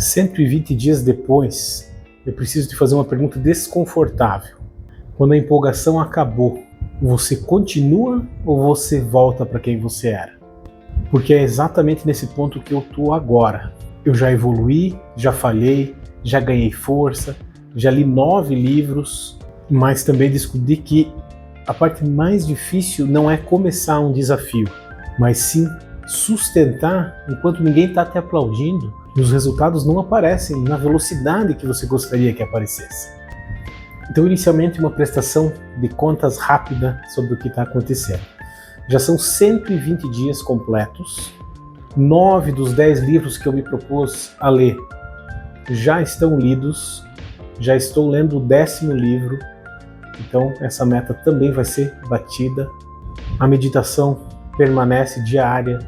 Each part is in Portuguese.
120 dias depois, eu preciso te fazer uma pergunta desconfortável. Quando a empolgação acabou, você continua ou você volta para quem você era? Porque é exatamente nesse ponto que eu estou agora. Eu já evoluí, já falhei, já ganhei força, já li 9 livros, mas também descobri que a parte mais difícil não é começar um desafio, mas sim sustentar enquanto ninguém está te aplaudindo e os resultados não aparecem na velocidade que você gostaria que aparecesse. Então, inicialmente, uma prestação de contas rápida sobre o que está acontecendo. Já são 120 dias completos, 9 dos 10 livros que eu me propus a ler já estão lidos, já estou lendo o 10º livro, então essa meta também vai ser batida. A meditação permanece diária,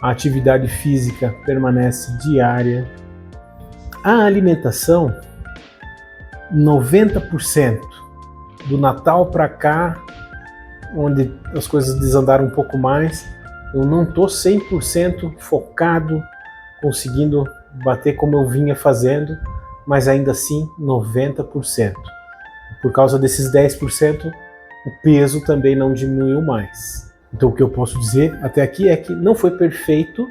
a atividade física permanece diária, a alimentação, 90% do Natal para cá, onde as coisas desandaram um pouco mais, eu não estou 100% focado, conseguindo bater como eu vinha fazendo, mas ainda assim 90%. Por causa desses 10%, o peso também não diminuiu mais. Então o que eu posso dizer até aqui é que não foi perfeito,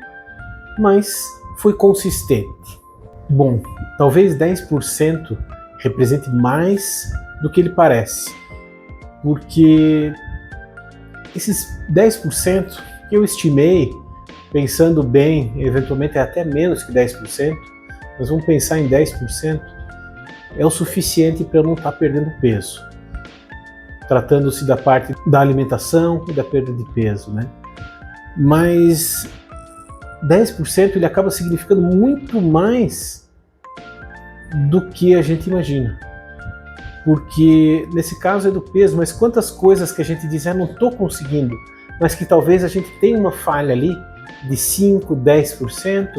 mas foi consistente. Bom, talvez 10% represente mais do que ele parece, porque esses 10% que eu estimei, pensando bem, eventualmente é até menos que 10%, mas vamos pensar em 10%, é o suficiente para eu não estar perdendo peso, tratando-se da parte da alimentação e da perda de peso, né? Mas 10% ele acaba significando muito mais do que a gente imagina. Porque nesse caso é do peso, mas quantas coisas que a gente diz, não estou conseguindo, mas que talvez a gente tenha uma falha ali de 5, 10%,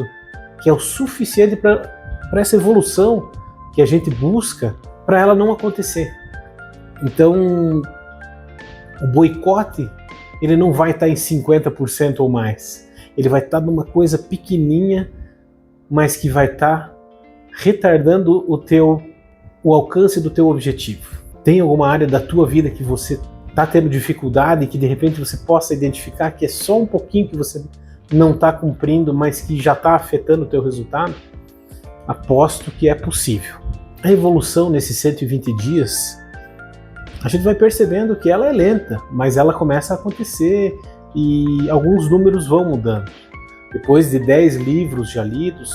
que é o suficiente para essa evolução que a gente busca, para ela não acontecer. Então, o boicote, ele não vai estar em 50% ou mais. Ele vai estar numa coisa pequenininha, mas que vai estar retardando o alcance do teu objetivo. Tem alguma área da tua vida que você está tendo dificuldade e que de repente você possa identificar que é só um pouquinho que você não está cumprindo, mas que já está afetando o teu resultado? Aposto que é possível. A evolução nesses 120 dias, a gente vai percebendo que ela é lenta, mas ela começa a acontecer e alguns números vão mudando. Depois de 10 livros já lidos,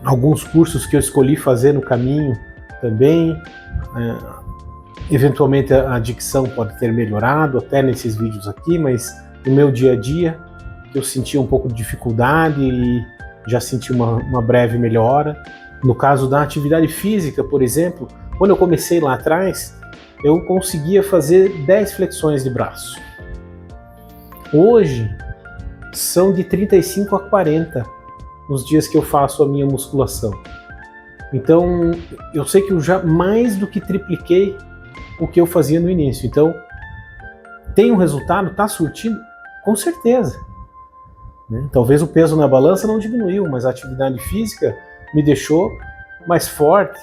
alguns cursos que eu escolhi fazer no caminho também, eventualmente a dicção pode ter melhorado até nesses vídeos aqui, mas no meu dia a dia eu senti um pouco de dificuldade e já senti uma breve melhora. No caso da atividade física, por exemplo, quando eu comecei lá atrás, eu conseguia fazer 10 flexões de braço. Hoje são de 35 a 40 nos dias que eu faço a minha musculação. Então, eu sei que eu já mais do que tripliquei o que eu fazia no início. Então, tem um resultado, está surtindo? Com certeza. Né? Talvez o peso na balança não diminuiu, mas a atividade física me deixou mais forte.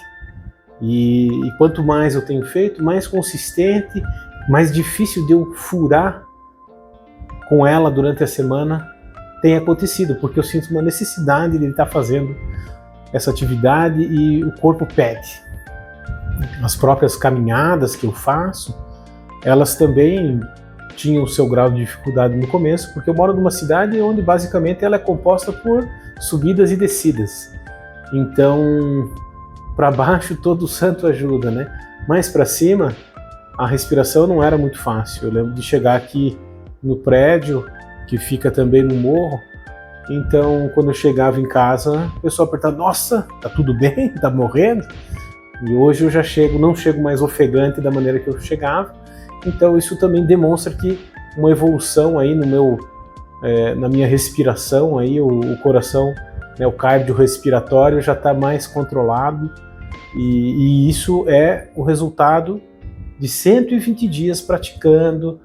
E quanto mais eu tenho feito, mais consistente, mais difícil de eu furar com ela durante a semana tem acontecido, porque eu sinto uma necessidade de estar fazendo essa atividade e o corpo pede. As próprias caminhadas que eu faço, elas também tinham o seu grau de dificuldade no começo, porque eu moro numa cidade onde basicamente ela é composta por subidas e descidas. Então, para baixo todo santo ajuda, né? Mas para cima, a respiração não era muito fácil. Eu lembro de chegar aqui no prédio, que fica também no morro, então quando eu chegava em casa, o pessoal perguntava, nossa, tá tudo bem? Tá morrendo? E hoje eu já não chego mais ofegante da maneira que eu chegava, então isso também demonstra que uma evolução aí na minha respiração, aí, o coração, né, o cardiorrespiratório já está mais controlado, e isso é o resultado de 120 dias praticando,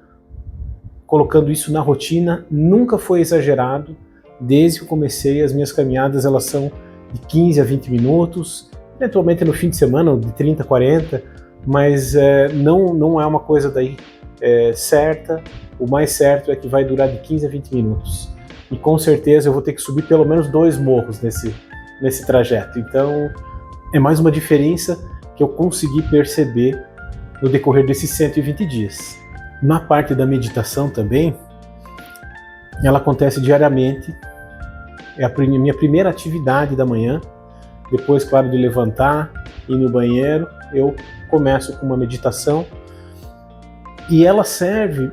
colocando isso na rotina. Nunca foi exagerado. Desde que eu comecei, as minhas caminhadas elas são de 15 a 20 minutos, eventualmente no fim de semana, de 30 a 40, mas não é uma coisa daí certa. O mais certo é que vai durar de 15 a 20 minutos. E com certeza eu vou ter que subir pelo menos 2 morros nesse trajeto. Então é mais uma diferença que eu consegui perceber no decorrer desses 120 dias. Na parte da meditação também, ela acontece diariamente. É a minha primeira atividade da manhã. Depois, claro, de levantar, ir no banheiro, eu começo com uma meditação. E ela serve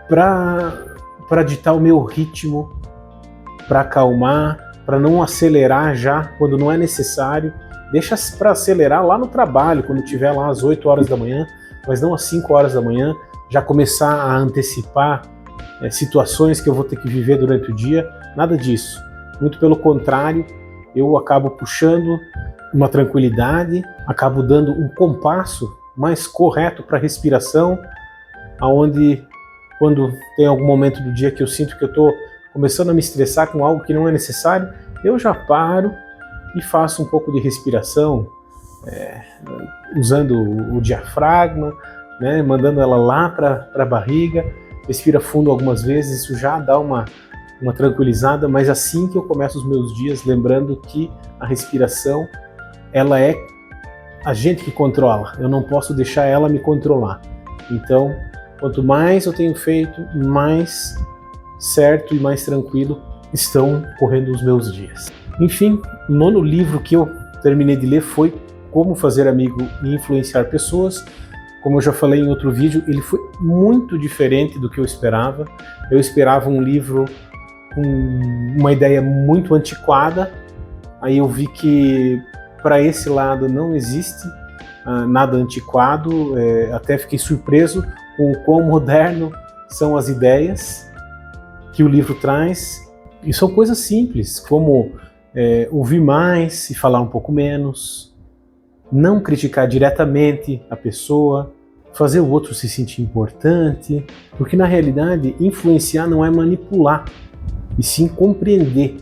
para ditar o meu ritmo, para acalmar, para não acelerar já quando não é necessário. Deixa para acelerar lá no trabalho, quando tiver lá às 8 horas da manhã, mas não às 5 horas da manhã, já começar a antecipar situações que eu vou ter que viver durante o dia. Nada disso. Muito pelo contrário, eu acabo puxando uma tranquilidade, acabo dando um compasso mais correto para a respiração, aonde quando tem algum momento do dia que eu sinto que eu estou começando a me estressar com algo que não é necessário, eu já paro e faço um pouco de respiração, usando o diafragma, né, mandando ela lá para a barriga, respira fundo algumas vezes, isso já dá uma tranquilizada, mas assim que eu começo os meus dias, lembrando que a respiração, ela é a gente que controla, eu não posso deixar ela me controlar. Então, quanto mais eu tenho feito, mais certo e mais tranquilo estão correndo os meus dias. Enfim, o 9º livro que eu terminei de ler foi Como Fazer Amigo e Influenciar Pessoas. Como eu já falei em outro vídeo, ele foi muito diferente do que eu esperava. Eu esperava um livro com uma ideia muito antiquada, aí eu vi que para esse lado não existe nada antiquado, até fiquei surpreso com o quão moderno são as ideias que o livro traz, e são coisas simples, como ouvir mais e falar um pouco menos, não criticar diretamente a pessoa, fazer o outro se sentir importante, porque na realidade influenciar não é manipular, e sim compreender,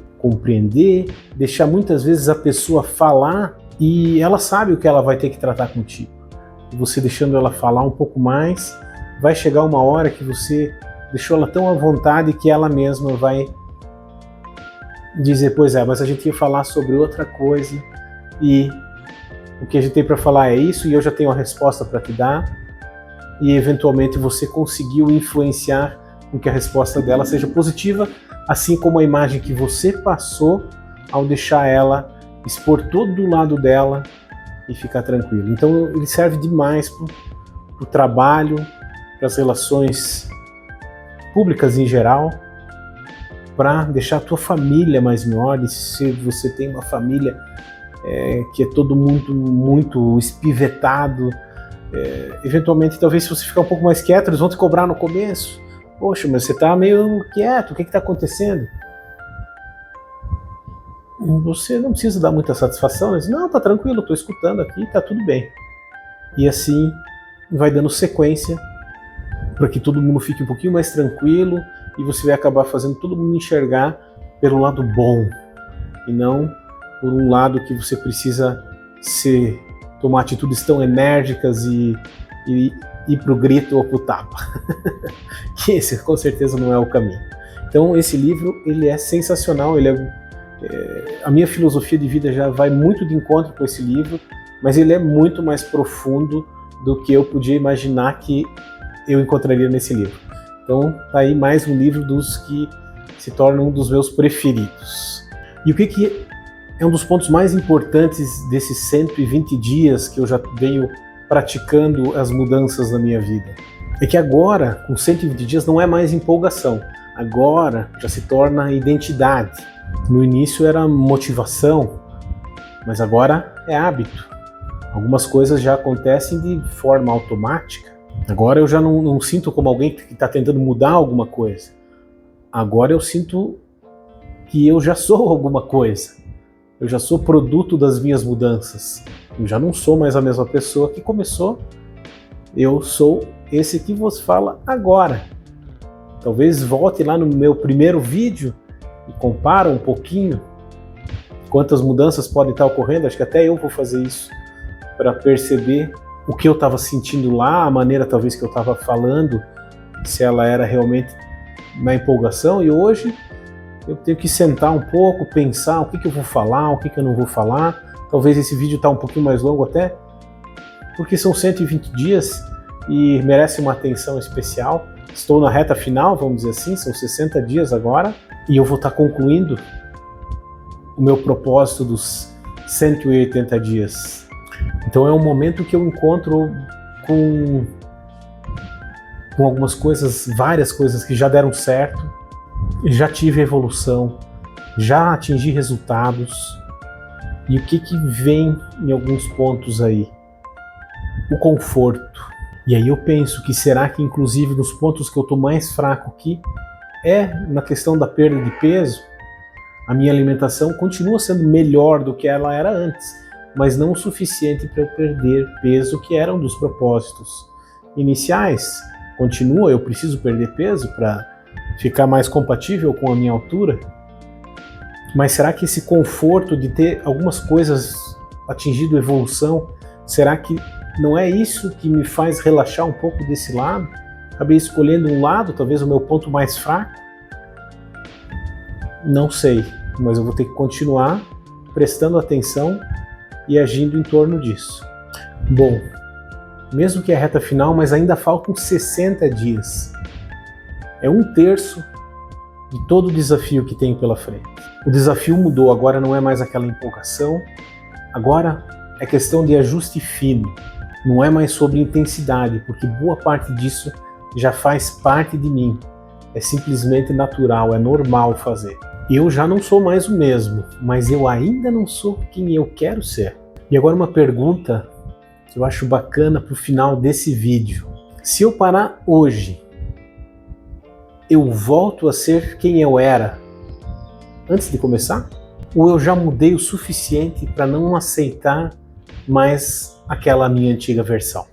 deixar muitas vezes a pessoa falar e ela sabe o que ela vai ter que tratar contigo. E você deixando ela falar um pouco mais, vai chegar uma hora que você deixou ela tão à vontade que ela mesma vai dizer, pois é, mas a gente ia falar sobre outra coisa e o que a gente tem para falar é isso e eu já tenho a resposta para te dar, e eventualmente você conseguiu influenciar com que a resposta dela seja positiva, assim como a imagem que você passou ao deixar ela expor todo o lado dela e ficar tranquilo. Então ele serve demais para o trabalho, para as relações públicas em geral, para deixar a tua família mais melhor. E se você tem uma família que é todo mundo muito espivetado, eventualmente talvez se você ficar um pouco mais quieto, eles vão te cobrar no começo. Poxa, mas você está meio quieto, o que está acontecendo? Você não precisa dar muita satisfação, mas não, tá tranquilo, estou escutando aqui, tá tudo bem. E assim vai dando sequência para que todo mundo fique um pouquinho mais tranquilo e você vai acabar fazendo todo mundo enxergar pelo lado bom e não por um lado que você precisa tomar atitudes tão enérgicas e ir pro grito ou pro tapa. Que esse com certeza não é o caminho. Então esse livro ele é sensacional, a minha filosofia de vida já vai muito de encontro com esse livro, mas ele é muito mais profundo do que eu podia imaginar que eu encontraria nesse livro. Então tá aí mais um livro dos que se tornam um dos meus preferidos. E o que é um dos pontos mais importantes desses 120 dias que eu já venho praticando as mudanças na minha vida? É que agora, com 120 dias, não é mais empolgação. Agora já se torna identidade. No início era motivação, mas agora é hábito. Algumas coisas já acontecem de forma automática. Agora eu já não sinto como alguém que está tentando mudar alguma coisa. Agora eu sinto que eu já sou alguma coisa. Eu já sou produto das minhas mudanças. Eu já não sou mais a mesma pessoa que começou. Eu sou esse que vos fala agora. Talvez volte lá no meu primeiro vídeo e compara um pouquinho quantas mudanças podem estar ocorrendo. Acho que até eu vou fazer isso para perceber o que eu estava sentindo lá, a maneira talvez que eu estava falando, se ela era realmente na empolgação. E hoje eu tenho que sentar um pouco, pensar o que eu vou falar, o que eu não vou falar. Talvez esse vídeo está um pouquinho mais longo até, porque são 120 dias e merece uma atenção especial. Estou na reta final, vamos dizer assim, são 60 dias agora, e eu vou estar concluindo o meu propósito dos 180 dias. Então é um momento que eu encontro com algumas coisas, várias coisas que já deram certo, já tive evolução, já atingi resultados. E o que vem em alguns pontos aí? O conforto. E aí eu penso que será que inclusive nos pontos que eu estou mais fraco aqui é na questão da perda de peso. A minha alimentação continua sendo melhor do que ela era antes, mas não o suficiente para eu perder peso, que era um dos propósitos iniciais. Continua, eu preciso perder peso para ficar mais compatível com a minha altura. Mas será que esse conforto de ter algumas coisas atingido evolução, será que não é isso que me faz relaxar um pouco desse lado? Acabei escolhendo um lado, talvez o meu ponto mais fraco? Não sei, mas eu vou ter que continuar prestando atenção e agindo em torno disso. Bom, mesmo que é a reta final, mas ainda faltam 60 dias. É 1/3 de todo o desafio que tenho pela frente. O desafio mudou, agora não é mais aquela empolgação, agora é questão de ajuste fino, não é mais sobre intensidade, porque boa parte disso já faz parte de mim, é simplesmente natural, é normal fazer. Eu já não sou mais o mesmo, mas eu ainda não sou quem eu quero ser. E agora uma pergunta que eu acho bacana para o final desse vídeo. Se eu parar hoje, eu volto a ser quem eu era antes de começar? Ou eu já mudei o suficiente para não aceitar mais aquela minha antiga versão?